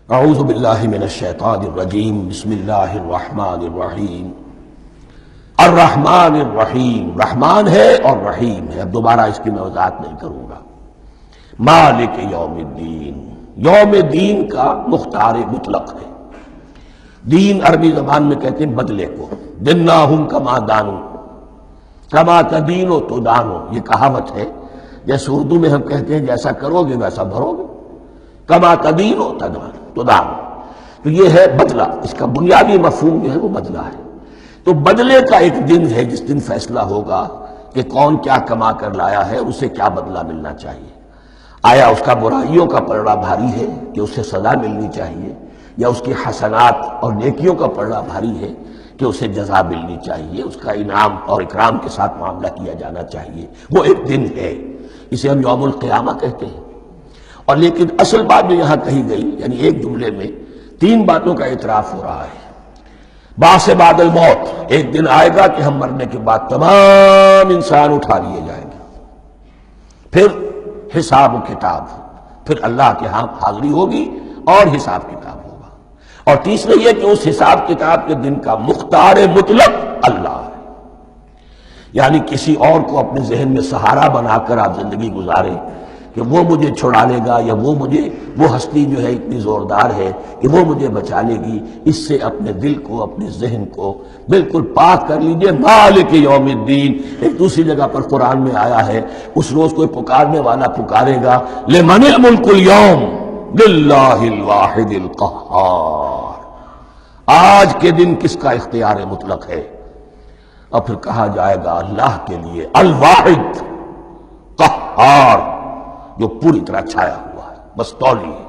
اعوذ باللہ من الشیطان الرجیم بسم اللہ الرحمن الرحیم الرحمن الرحیم، رحمان ہے اور رحیم ہے۔ اب دوبارہ اس کی میں وضاحت نہیں کروں گا۔ مالک یوم الدین، یوم دین کا مختار مطلق ہے۔ دین عربی زبان میں کہتے ہیں بدلے کو، دناہم کما دانو، کما تدینو تو دانو، یہ کہاوت ہے۔ جیسے اردو میں ہم کہتے ہیں جیسا کرو گے ویسا بھرو گے، کما تدینو تو دانو، تو یہ ہے بدلہ۔ اس کا بنیادی مفہوم جو ہے وہ بدلہ ہے۔ تو بدلے کا ایک دن ہے جس دن فیصلہ ہوگا کہ کون کیا کما کر لایا ہے، اسے کیا بدلہ ملنا چاہیے۔ آیا اس کا برائیوں کا پلڑا بھاری ہے کہ اسے سزا ملنی چاہیے، یا اس کی حسنات اور نیکیوں کا پلڑا بھاری ہے کہ اسے جزا ملنی چاہیے، اس کا انعام اور اکرام کے ساتھ معاملہ کیا جانا چاہیے۔ وہ ایک دن ہے، اسے ہم یوم القیامہ کہتے ہیں۔ اور لیکن اصل بات جو یہاں کہی گئی، یعنی ایک جملے میں تین باتوں کا اعتراف ہو رہا ہے۔ بعث بعد الموت، ایک دن آئے گا کہ ہم مرنے کے بعد تمام انسان اٹھا لیے جائیں گے۔ پھر حساب و کتاب، پھر اللہ کے ہاں حاضری ہوگی اور حساب کتاب ہوگا۔ اور تیسرے یہ کہ اس حساب کتاب کے دن کا مختار مطلق اللہ ہے، یعنی کسی اور کو اپنے ذہن میں سہارا بنا کر آپ زندگی گزاریں کہ وہ مجھے چھڑا لے گا، یا وہ ہستی جو ہے اتنی زوردار ہے کہ وہ مجھے بچا لے گی، اس سے اپنے دل کو، اپنے ذہن کو بالکل پاک کر لیجئے۔ مالک یوم الدین، ایک دوسری جگہ پر قرآن میں آیا ہے، اس روز کوئی پکارنے والا پکارے گا لمن الملک اليوم للہ الواحد القہار، آج کے دن کس کا اختیار مطلق ہے؟ اور پھر کہا جائے گا اللہ کے لیے الواحد قہار، جو پوری طرح چھایا ہوا ہے، بس تولی ہے۔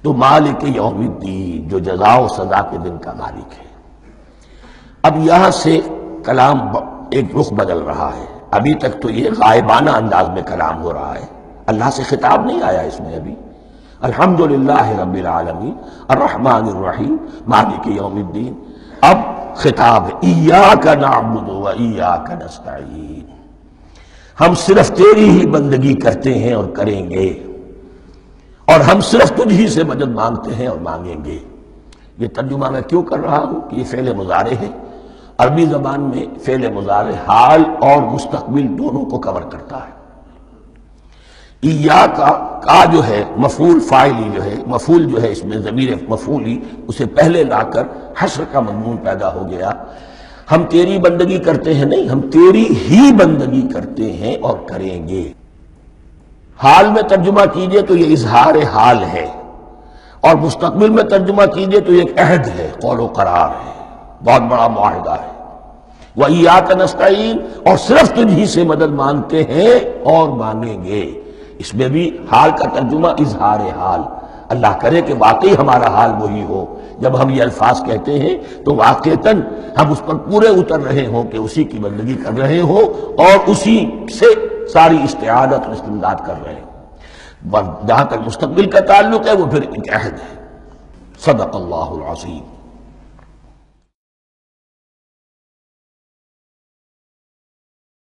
تو مالک یوم الدین، جو جزا و سزا کے دن کا مالک ہے۔ اب یہاں سے کلام ایک رخ بدل رہا ہے۔ ابھی تک تو یہ غائبانہ انداز میں کلام ہو رہا ہے، اللہ سے خطاب نہیں آیا اس میں ابھی۔ الحمدللہ رب العالمین الرحمن الرحیم مالک یوم الدین، اب خطاب ہے ایاک نعبد و ایاک نستعین، ہم صرف تیری ہی بندگی کرتے ہیں اور کریں گے، اور ہم صرف تجھ ہی سے مدد مانگتے ہیں اور مانگیں گے۔ یہ ترجمہ میں کیوں کر رہا ہوں کہ یہ فعل مضارع ہے۔ عربی زبان میں فعل مضارع حال اور مستقبل دونوں کو کور کرتا ہے۔ ایاک کا جو ہے مفعول فاعلی جو ہے، مفعول جو ہے اس میں ضمیر مفعولی، اسے پہلے لا کر حشر کا مضمون پیدا ہو گیا۔ ہم تیری بندگی کرتے ہیں نہیں، ہم تیری ہی بندگی کرتے ہیں اور کریں گے۔ حال میں ترجمہ کیجئے تو یہ اظہار حال ہے، اور مستقبل میں ترجمہ کیجئے تو یہ ایک عہد ہے، قول و قرار ہے، بہت بڑا معاہدہ ہے۔ وَإِيَّاكَ نَسْتَعِينُ، اور صرف تجھ ہی سے مدد مانگتے ہیں اور مانگیں گے۔ اس میں بھی حال کا ترجمہ اظہار حال، اللہ کرے کہ واقعی ہمارا حال وہی ہو۔ جب ہم یہ الفاظ کہتے ہیں تو واقعتاً ہم اس پر پورے اتر رہے ہوں کہ اسی کی بندگی کر رہے ہوں اور اسی سے ساری استعانت اور استمداد کر رہے ہیں۔ جہاں تک مستقبل کا تعلق ہے وہ پھر ایک عہد ہے۔ صدق اللہ العظیم۔